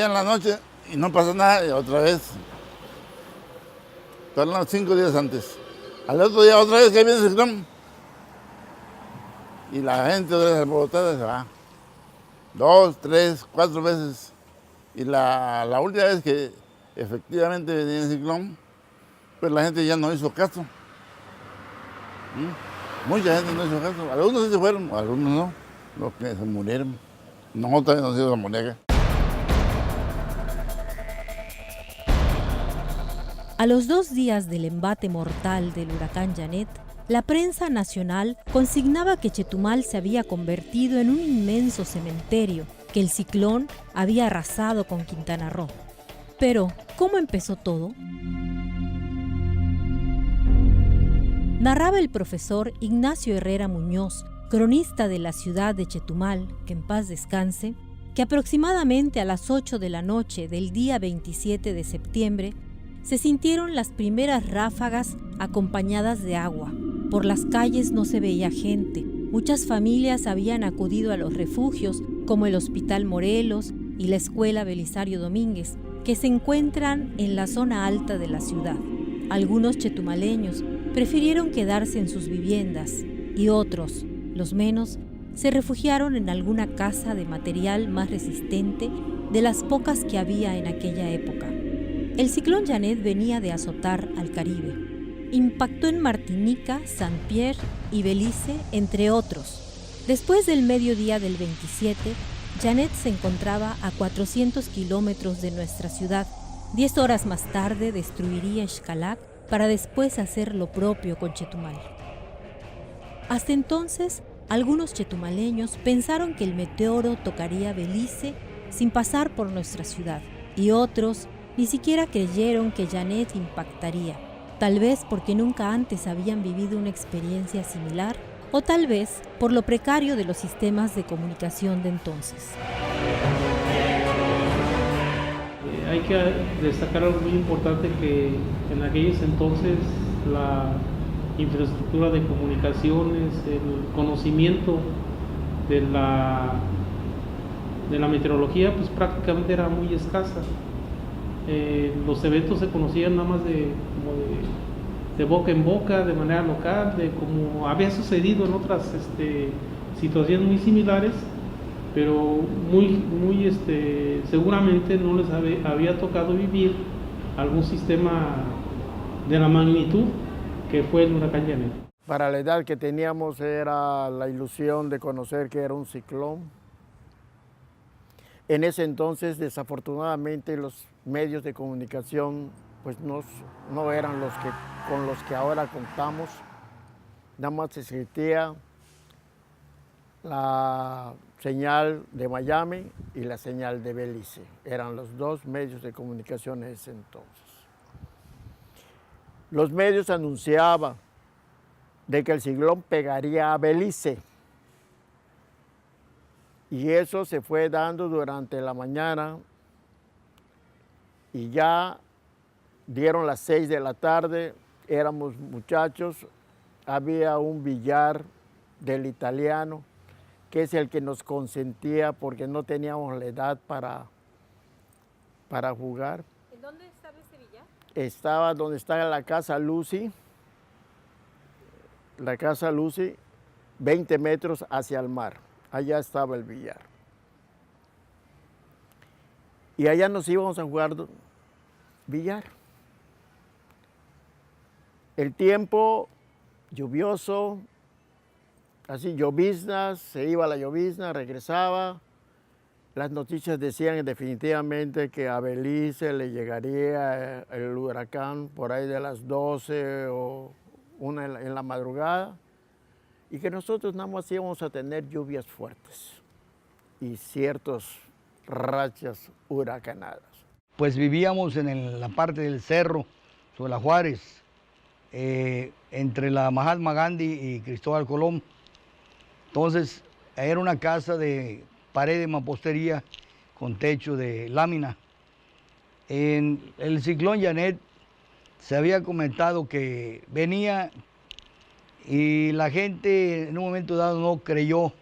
allá en la noche y no pasa nada y otra vez. Tornan 5 días antes. Al otro día otra vez que viene el ciclón. Y la gente otra vez alborotada se va. 2, 3, 4 veces. Y la última vez que efectivamente venía el ciclón, pues la gente ya no hizo caso. Mucha gente no hizo caso. Algunos sí se fueron, algunos no. Los que se murieron. Nosotros no hemos sido la muñeca. A los 2 días del embate mortal del huracán Janet, la prensa nacional consignaba que Chetumal se había convertido en un inmenso cementerio, que el ciclón había arrasado con Quintana Roo. Pero, ¿cómo empezó todo? Narraba el profesor Ignacio Herrera Muñoz, cronista de la ciudad de Chetumal, que en paz descanse, que aproximadamente a las 8 de la noche del día 27 de septiembre se sintieron las primeras ráfagas acompañadas de agua. Por las calles no se veía gente. Muchas familias habían acudido a los refugios como el Hospital Morelos y la Escuela Belisario Domínguez, que se encuentran en la zona alta de la ciudad. Algunos chetumaleños prefirieron quedarse en sus viviendas y otros, los menos, se refugiaron en alguna casa de material más resistente de las pocas que había en aquella época. El ciclón Janet venía de azotar al Caribe. Impactó en Martinica, Saint-Pierre y Belice, entre otros. Después del mediodía del 27, Janet se encontraba a 400 kilómetros de nuestra ciudad. 10 horas más tarde destruiría Xcalac para después hacer lo propio con Chetumal. Hasta entonces, algunos chetumaleños pensaron que el meteoro tocaría Belice sin pasar por nuestra ciudad, y otros ni siquiera creyeron que Janet impactaría, tal vez porque nunca antes habían vivido una experiencia similar, o tal vez por lo precario de los sistemas de comunicación de entonces. Hay que destacar algo muy importante, que en aquellos entonces la infraestructura de comunicaciones, el conocimiento de la meteorología, pues prácticamente era muy escasa. Los eventos se conocían nada más de boca en boca, de manera local, de como había sucedido en otras situaciones muy similares, pero seguramente no les había tocado vivir algún sistema de la magnitud que fue el huracán Janet. Para la edad que teníamos era la ilusión de conocer que era un ciclón. En ese entonces, desafortunadamente, los medios de comunicación pues no eran con los que ahora contamos. Nada más existía la señal de Miami y la señal de Belice. Eran los dos medios de comunicación en ese entonces. Los medios anunciaban de que el ciclón pegaría a Belice. Y eso se fue dando durante la mañana y ya dieron las 6 de la tarde, éramos muchachos, había un billar del italiano, que es el que nos consentía porque no teníamos la edad para jugar. ¿En dónde estaba ese billar? Estaba donde está la Casa Lucy, 20 metros hacia el mar. Allá estaba el billar. Y allá nos íbamos a jugar billar. El tiempo lluvioso, así lloviznas, se iba la llovizna, regresaba. Las noticias decían definitivamente que a Belice le llegaría el huracán por ahí de las 12 o 1 en la madrugada, y que nosotros nada más íbamos a tener lluvias fuertes y ciertas rachas huracanadas. Pues vivíamos en la parte del cerro, sobre la Juárez, entre la Mahatma Gandhi y Cristóbal Colón. Entonces, era una casa de pared de mampostería con techo de lámina. En el ciclón Janet se había comentado que venía y la gente en un momento dado no creyó.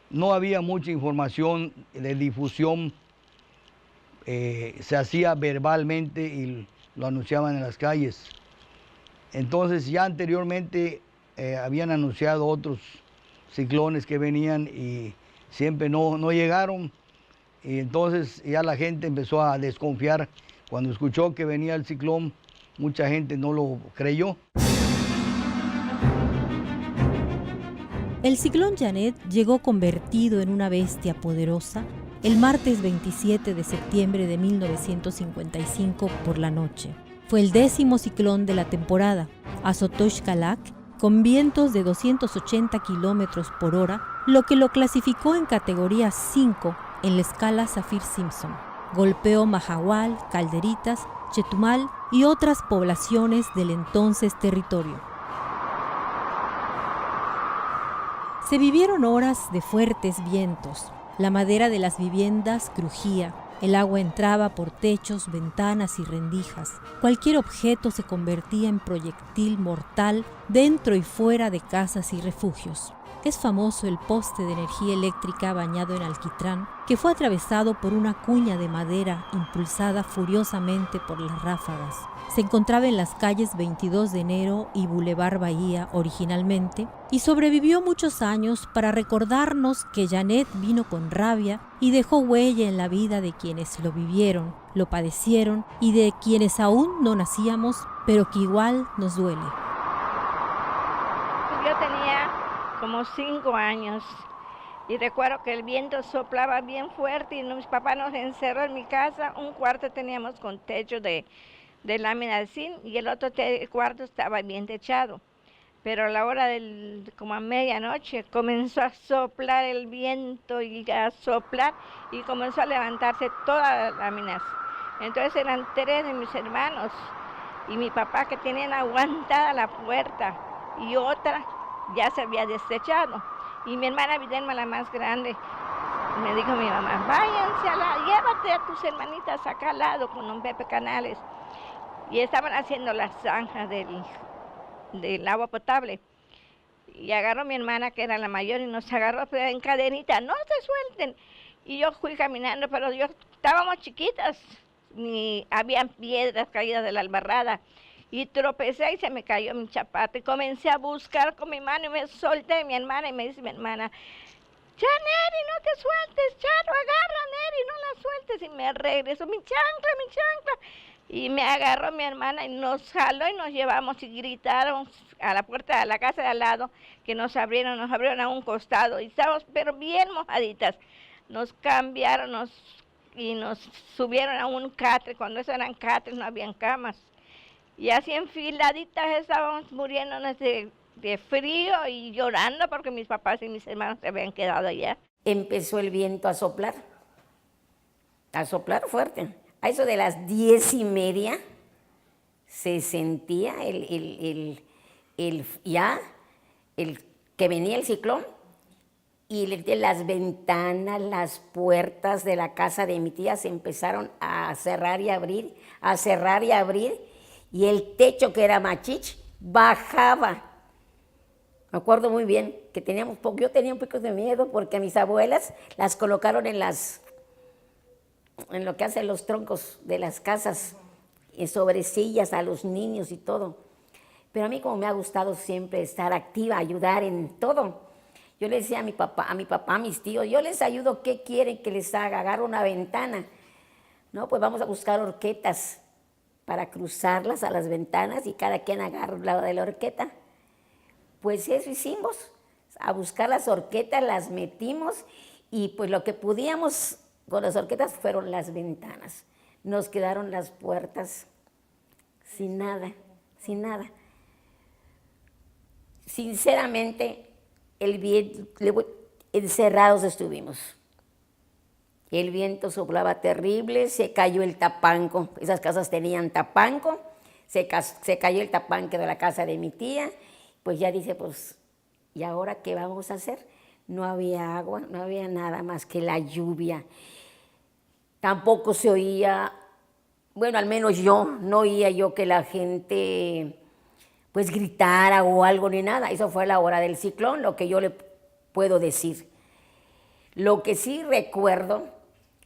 No había mucha información de difusión se hacía verbalmente y lo anunciaban en las calles. Entonces ya anteriormente habían anunciado otros ciclones que venían y siempre no llegaron. Y entonces ya la gente empezó a desconfiar. Cuando escuchó que venía el ciclón, mucha gente no lo creyó. El ciclón Janet llegó convertido en una bestia poderosa el martes 27 de septiembre de 1955 por la noche. Fue el 10º ciclón de la temporada. Azotó Xcalac con vientos de 280 kilómetros por hora, lo que lo clasificó en categoría 5 en la escala Saffir-Simpson. Golpeó Mahahual, Calderitas, Chetumal y otras poblaciones del entonces territorio. Se vivieron horas de fuertes vientos. La madera de las viviendas crujía, el agua entraba por techos, ventanas y rendijas. Cualquier objeto se convertía en proyectil mortal dentro y fuera de casas y refugios. Es famoso el poste de energía eléctrica bañado en alquitrán, que fue atravesado por una cuña de madera impulsada furiosamente por las ráfagas. Se encontraba en las calles 22 de enero y Boulevard Bahía originalmente, y sobrevivió muchos años para recordarnos que Janet vino con rabia y dejó huella en la vida de quienes lo vivieron, lo padecieron y de quienes aún no nacíamos, pero que igual nos duele. Yo tenía como 5 años y recuerdo que el viento soplaba bien fuerte y mis papás nos encerró en mi casa. Un cuarto teníamos con techo de lámina de zinc y el otro cuarto estaba bien techado. Pero a la hora como a medianoche comenzó a soplar el viento y a soplar y comenzó a levantarse todas las láminas. Entonces eran 3 de mis hermanos y mi papá que tenían aguantada la puerta y otra ya se había destechado. Y mi hermana Videlma, la más grande, me dijo mi mamá, váyanse llévate a tus hermanitas acá al lado con don Pepe Canales. Y estaban haciendo las zanjas del agua potable. Y agarró mi hermana, que era la mayor, y nos agarró en cadenita, no se suelten. Y yo fui caminando, pero estábamos chiquitas, ni habían piedras caídas de la albarrada. Y tropecé y se me cayó mi zapato. Y comencé a buscar con mi mano y me solté de mi hermana. Y me dice mi hermana, ya Neri, no te sueltes, Charo, agarra Neri, no la sueltes. Y me regresó, mi chancla. Y me agarró mi hermana y nos jaló y nos llevamos y gritaron a la puerta de la casa de al lado que nos abrieron a un costado. Y estábamos pero bien mojaditas. Nos cambiaron y nos subieron a un catre. Cuando eso eran catres no habían camas. Y así enfiladitas estábamos muriéndonos de frío y llorando porque mis papás y mis hermanos se habían quedado allá. Empezó el viento a soplar fuerte. A eso de las 10:30 se sentía el que venía el ciclón y las ventanas, las puertas de la casa de mi tía se empezaron a cerrar y abrir, y el techo, que era machich, bajaba. Me acuerdo muy bien que yo tenía un poco de miedo porque a mis abuelas las colocaron en lo que hacen los troncos de las casas, sobre sillas a los niños y todo. Pero a mí, como me ha gustado siempre estar activa, ayudar en todo, yo le decía a mi papá, a mis tíos, yo les ayudo, ¿qué quieren que les haga? Agarro una ventana. No, pues vamos a buscar horquetas para cruzarlas a las ventanas y cada quien agarra un lado de la horqueta. Pues eso hicimos, a buscar las horquetas, las metimos y pues lo que pudimos con las horquetas fueron las ventanas. Nos quedaron las puertas sin nada. Sinceramente, encerrados estuvimos. El viento soplaba terrible, se cayó el tapanco. Esas casas tenían tapanco, se cayó el tapanco de la casa de mi tía. Pues ya dice, pues, ¿y ahora qué vamos a hacer? No había agua, no había nada más que la lluvia. Tampoco se oía, bueno, al menos no oía yo que la gente pues gritara o algo ni nada. Eso fue a la hora del ciclón, lo que yo le puedo decir. Lo que sí recuerdo,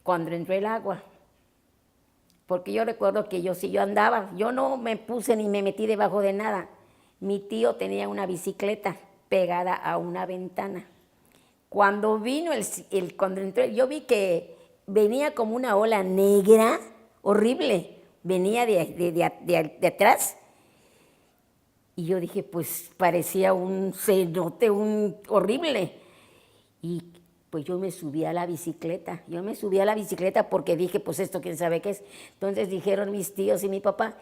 cuando entró el agua, Porque yo recuerdo que si yo andaba, yo no me puse ni me metí debajo de nada. Mi tío tenía una bicicleta pegada a una ventana. Cuando vino cuando entró, yo vi que venía como una ola negra, horrible, venía de atrás. Y yo dije, pues parecía un cenote, horrible. Y pues yo me subí a la bicicleta. Yo me subí a la bicicleta porque dije, pues esto quién sabe qué es. Entonces dijeron mis tíos y mi papá,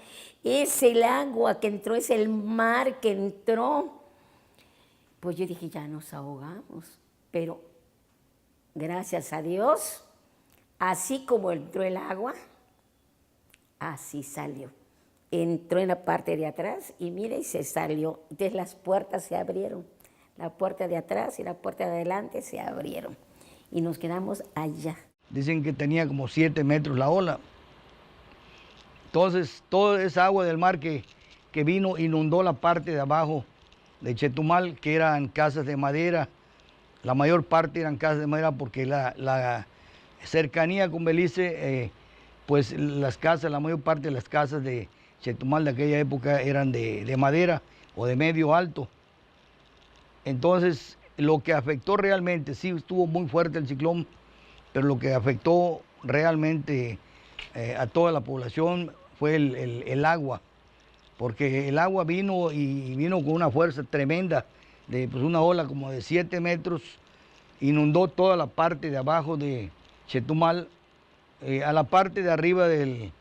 es el agua que entró, es el mar que entró. Pues yo dije, ya nos ahogamos. Pero gracias a Dios, así como entró el agua, así salió. Entró en la parte de atrás y mire, y se salió. Entonces las puertas se abrieron. La puerta de atrás y la puerta de adelante se abrieron. Y nos quedamos allá. Dicen que tenía como 7 metros la ola. Entonces, toda esa agua del mar que vino inundó la parte de abajo de Chetumal, que eran casas de madera. La mayor parte eran casas de madera porque la cercanía con Belice, pues las casas, la mayor parte de las casas de Chetumal de aquella época eran de madera o de medio alto. Entonces, lo que afectó realmente, sí estuvo muy fuerte el ciclón, pero lo que afectó realmente a toda la población fue el agua, porque el agua vino con una fuerza tremenda, de pues, una ola como de 7 metros, inundó toda la parte de abajo de Chetumal, a la parte de arriba de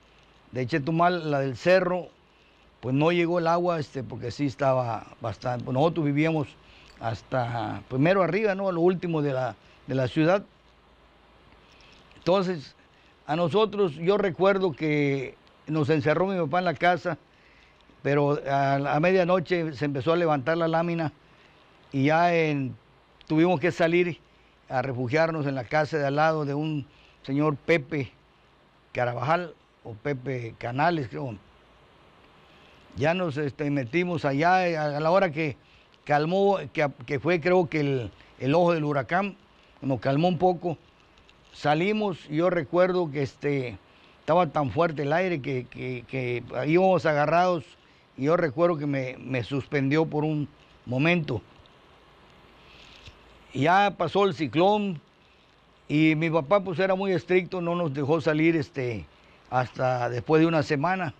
Chetumal, la del cerro, pues no llegó el agua, porque sí estaba bastante, pues nosotros vivíamos hasta primero arriba, ¿no? A lo último de la ciudad. Entonces, a nosotros, yo recuerdo que nos encerró mi papá en la casa, pero a medianoche se empezó a levantar la lámina y ya tuvimos que salir a refugiarnos en la casa de al lado de un señor Pepe Carabajal o Pepe Canales, creo. Ya nos metimos allá a la hora que calmó, que fue creo que el ojo del huracán, nos calmó un poco. Salimos y yo recuerdo que estaba tan fuerte el aire que íbamos agarrados y yo recuerdo que me suspendió por un momento. Y ya pasó el ciclón y mi papá pues era muy estricto, no nos dejó salir hasta después de una semana.